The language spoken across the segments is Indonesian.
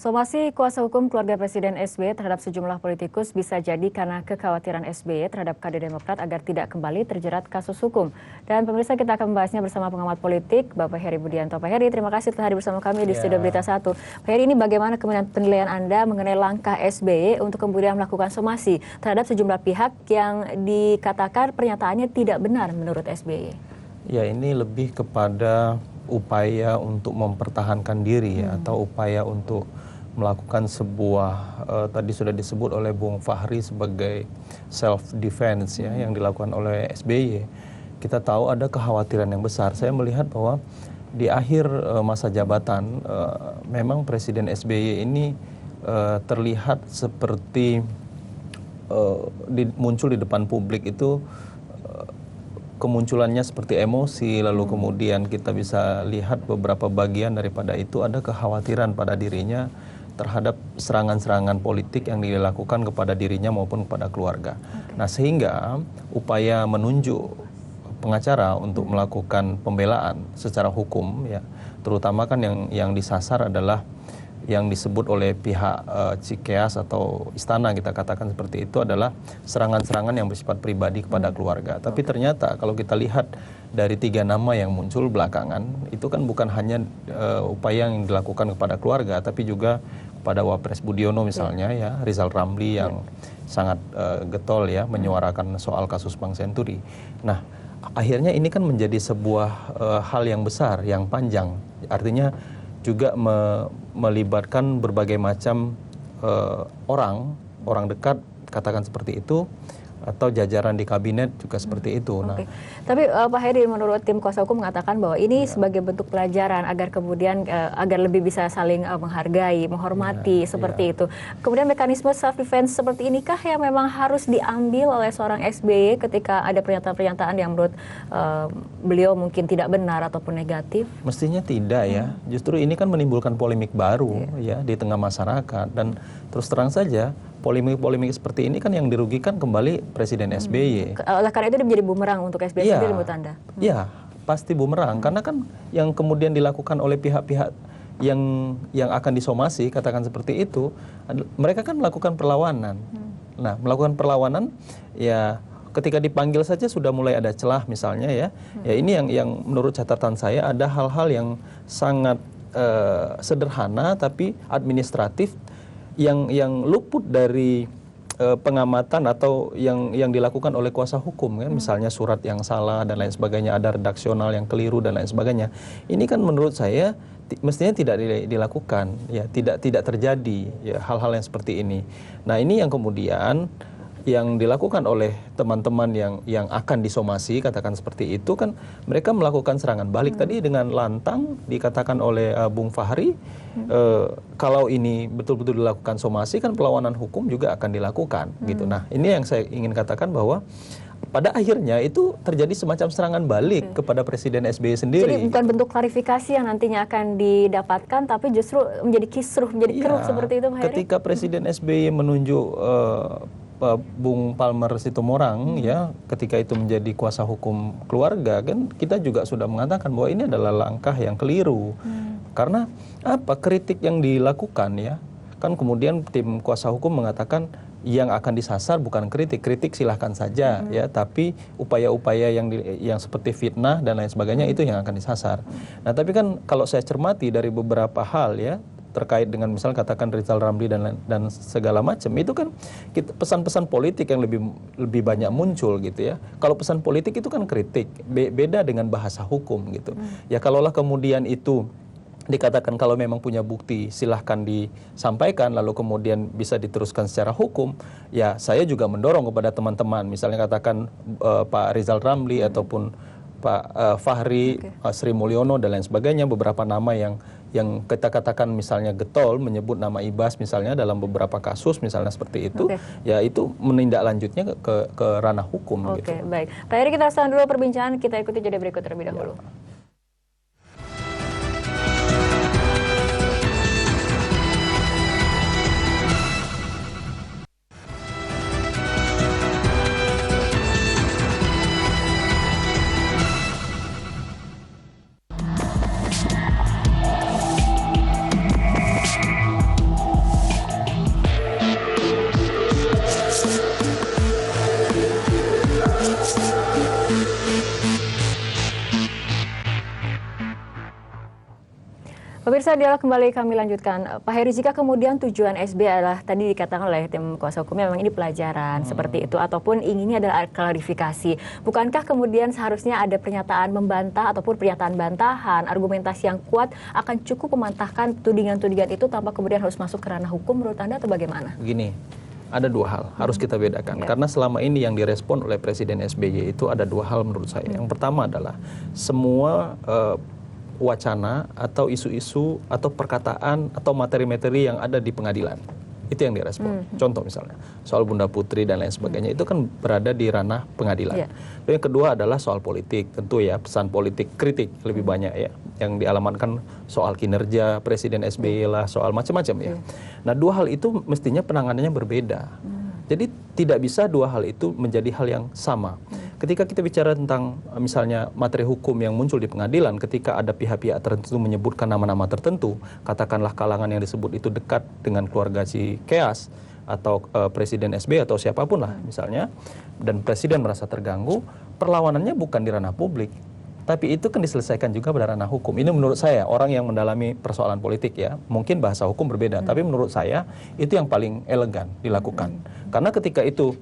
Somasi kuasa hukum keluarga Presiden SBY terhadap sejumlah politikus bisa jadi karena kekhawatiran SBY terhadap kader Demokrat agar tidak kembali terjerat kasus hukum. Dan pemirsa, kita akan membahasnya bersama pengamat politik, Bapak Heri Budianto. Pak Heri, terima kasih telah hadir bersama kami di Studio Berita 1. Pak Heri, ini bagaimana kemudian penilaian Anda mengenai langkah SBY untuk kemudian melakukan somasi terhadap sejumlah pihak yang dikatakan pernyataannya tidak benar menurut SBY? Ya, ini lebih kepada upaya untuk mempertahankan diri atau upaya untuk melakukan sebuah tadi sudah disebut oleh Bung Fahri sebagai self defense ya yang dilakukan oleh SBY. Kita tahu ada kekhawatiran yang besar. Saya melihat bahwa di akhir masa jabatan memang Presiden SBY ini terlihat seperti muncul di depan publik itu kemunculannya seperti emosi, lalu kemudian kita bisa lihat beberapa bagian daripada itu ada kekhawatiran pada dirinya terhadap serangan-serangan politik yang dilakukan kepada dirinya maupun kepada keluarga. Nah, sehingga upaya menunjuk pengacara untuk melakukan pembelaan secara hukum ya, terutama kan yang disasar adalah yang disebut oleh pihak Cikeas atau istana, kita katakan seperti itu, adalah serangan-serangan yang bersifat pribadi kepada keluarga. Tapi ternyata kalau kita lihat dari 3 nama yang muncul belakangan, itu kan bukan hanya upaya yang dilakukan kepada keluarga, tapi juga kepada Wapres Budiono misalnya ya, Rizal Ramli yang sangat getol ya menyuarakan soal kasus Bank Senturi. Nah, akhirnya ini kan menjadi sebuah hal yang besar, yang panjang. Artinya juga melibatkan berbagai macam orang dekat, katakan seperti itu, atau jajaran di kabinet juga seperti itu. Nah, tapi Pak Heri, menurut tim kuasa hukum mengatakan bahwa ini sebagai bentuk pelajaran agar kemudian agar lebih bisa saling menghargai, menghormati seperti itu. Kemudian mekanisme self defense seperti inikah yang memang harus diambil oleh seorang SBY ketika ada pernyataan-pernyataan yang menurut beliau mungkin tidak benar ataupun negatif? Mestinya tidak ya. Justru ini kan menimbulkan polemik baru ya di tengah masyarakat, dan terus terang saja polemik-polemik seperti ini kan yang dirugikan kembali Presiden SBY. Oleh karena itu dia menjadi bumerang untuk SBY sendiri menurut Anda? Iya, pasti bumerang. Karena kan yang kemudian dilakukan oleh pihak-pihak yang akan disomasi, katakan seperti itu, mereka kan melakukan perlawanan. Nah, melakukan perlawanan ya ketika dipanggil saja sudah mulai ada celah misalnya ya. Ya ini yang menurut catatan saya ada hal-hal yang sangat sederhana tapi administratif yang luput dari pengamatan atau yang dilakukan oleh kuasa hukum kan, misalnya surat yang salah dan lain sebagainya, ada redaksional yang keliru dan lain sebagainya. Ini kan menurut saya mestinya tidak dilakukan ya, tidak terjadi ya hal-hal yang seperti ini. Nah, ini yang kemudian yang dilakukan oleh teman-teman yang akan disomasi, katakan seperti itu kan, mereka melakukan serangan balik tadi dengan lantang dikatakan oleh Bung Fahri. Kalau ini betul-betul dilakukan somasi kan perlawanan hukum juga akan dilakukan gitu. Nah, ini yang saya ingin katakan bahwa pada akhirnya itu terjadi semacam serangan balik kepada Presiden SBY sendiri. Jadi bukan bentuk klarifikasi yang nantinya akan didapatkan, tapi justru menjadi kisruh, menjadi keruh seperti itu, Pak Heri? Ketika Presiden SBY menunjuk Bung Palmer Situmorang ya, ketika itu menjadi kuasa hukum keluarga kan, kita juga sudah mengatakan bahwa ini adalah langkah yang keliru. Karena apa? Kritik yang dilakukan ya, kan kemudian tim kuasa hukum mengatakan yang akan disasar bukan kritik silahkan saja ya, tapi upaya-upaya yang seperti fitnah dan lain sebagainya itu yang akan disasar. Nah, tapi kan kalau saya cermati dari beberapa hal ya terkait dengan misal katakan Rizal Ramli dan segala macam, itu kan pesan-pesan politik yang lebih banyak muncul gitu ya. Kalau pesan politik itu kan kritik, beda dengan bahasa hukum gitu. Ya kalaulah kemudian itu dikatakan kalau memang punya bukti silahkan disampaikan, lalu kemudian bisa diteruskan secara hukum, ya saya juga mendorong kepada teman-teman, misalnya katakan Pak Rizal Ramli ataupun Pak Fahri, Sri Mulyono dan lain sebagainya, beberapa nama yang kita katakan misalnya getol menyebut nama Ibas misalnya dalam beberapa kasus misalnya seperti itu, ya itu menindaklanjutnya ke ranah hukum gitu. Baik. Pak Heri, kita tahan dulu perbincangan, kita ikuti jeda berikut terlebih dahulu. Pemirsa, dialog kembali kami lanjutkan. Pak Heri, jika kemudian tujuan SBY adalah tadi dikatakan oleh tim kuasa hukumnya memang ini pelajaran seperti itu, ataupun inginnya adalah klarifikasi, bukankah kemudian seharusnya ada pernyataan membantah ataupun pernyataan bantahan, argumentasi yang kuat akan cukup mematahkan tudingan-tudingan itu tanpa kemudian harus masuk ke ranah hukum menurut Anda, atau bagaimana? Begini, ada dua hal harus kita bedakan. Karena selama ini yang direspon oleh Presiden SBY itu ada dua hal menurut saya. Yang pertama adalah semua wacana atau isu-isu atau perkataan atau materi-materi yang ada di pengadilan. Itu yang direspon. Contoh misalnya, soal Bunda Putri dan lain sebagainya, itu kan berada di ranah pengadilan. Dan yang kedua adalah soal politik, tentu ya, pesan politik kritik lebih banyak ya, yang dialamatkan soal kinerja Presiden SBY lah, soal macam-macam ya. Nah, dua hal itu mestinya penanganannya berbeda. Jadi tidak bisa dua hal itu menjadi hal yang sama. Ketika kita bicara tentang misalnya materi hukum yang muncul di pengadilan, ketika ada pihak-pihak tertentu menyebutkan nama-nama tertentu, katakanlah kalangan yang disebut itu dekat dengan keluarga si Keas atau Presiden SBY atau siapapun lah misalnya, dan Presiden merasa terganggu, perlawanannya bukan di ranah publik, tapi itu kan diselesaikan juga pada ranah hukum. Ini menurut saya, orang yang mendalami persoalan politik ya, mungkin bahasa hukum berbeda, tapi menurut saya itu yang paling elegan dilakukan. Karena ketika itu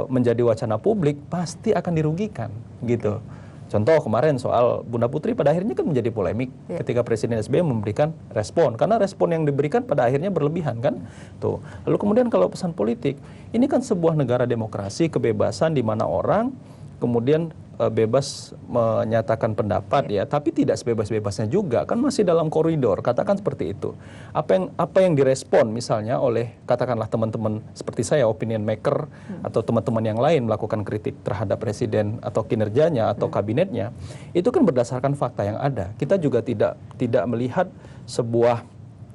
menjadi wacana publik, pasti akan dirugikan gitu. Contoh kemarin soal Bunda Putri pada akhirnya kan menjadi polemik ketika Presiden SBY memberikan respon, karena respon yang diberikan pada akhirnya berlebihan kan. Tuh. Lalu kemudian kalau pesan politik, ini kan sebuah negara demokrasi, kebebasan di mana orang kemudian bebas menyatakan pendapat ya, tapi tidak sebebas-bebasnya juga, kan masih dalam koridor, katakan seperti itu. Apa yang direspon misalnya oleh katakanlah teman-teman seperti saya, opinion maker atau teman-teman yang lain melakukan kritik terhadap presiden atau kinerjanya atau kabinetnya, itu kan berdasarkan fakta yang ada. Kita juga tidak melihat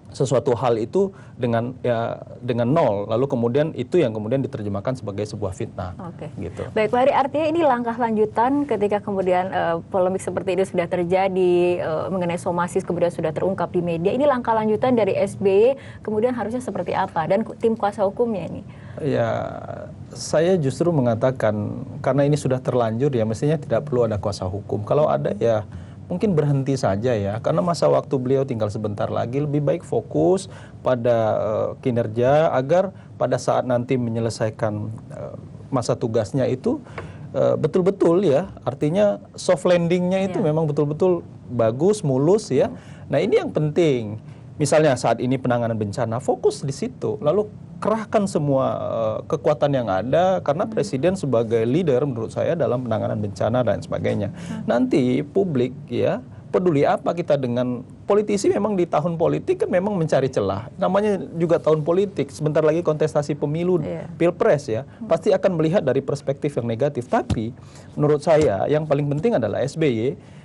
sesuatu hal itu dengan nol, lalu kemudian itu yang kemudian diterjemahkan sebagai sebuah fitnah. Gitu. Baik, Pak Heri, artinya ini langkah lanjutan ketika kemudian polemik seperti itu sudah terjadi, mengenai somasi kemudian sudah terungkap di media, ini langkah lanjutan dari SBY kemudian harusnya seperti apa, dan tim kuasa hukumnya ini? Ya, saya justru mengatakan karena ini sudah terlanjur ya, mestinya tidak perlu ada kuasa hukum. Kalau ada ya mungkin berhenti saja ya, karena masa waktu beliau tinggal sebentar lagi, lebih baik fokus pada kinerja agar pada saat nanti menyelesaikan masa tugasnya itu betul-betul ya, artinya soft landingnya itu memang betul-betul bagus, mulus ya. Nah ini yang penting. Misalnya saat ini penanganan bencana, fokus di situ, lalu kerahkan semua kekuatan yang ada, karena presiden sebagai leader menurut saya dalam penanganan bencana dan sebagainya. Nanti publik ya peduli apa kita dengan politisi, memang di tahun politik kan memang mencari celah. Namanya juga tahun politik, sebentar lagi kontestasi pemilu, pilpres ya, pasti akan melihat dari perspektif yang negatif. Tapi menurut saya yang paling penting adalah SBY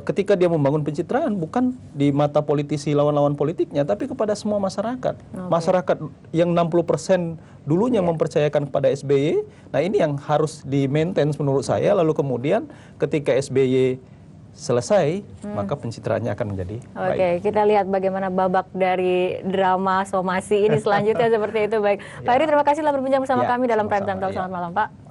ketika dia membangun pencitraan bukan di mata politisi lawan-lawan politiknya, tapi kepada semua masyarakat. Masyarakat yang 60% dulunya mempercayakan kepada SBY. Nah ini yang harus di-maintain menurut saya. Lalu kemudian ketika SBY selesai, maka pencitraannya akan menjadi baik. Kita lihat bagaimana babak dari drama somasi ini selanjutnya seperti itu. Baik, Pak Heri, terima kasih telah berbincang bersama kami dalam Prime Time Talk. Selamat malam, Pak.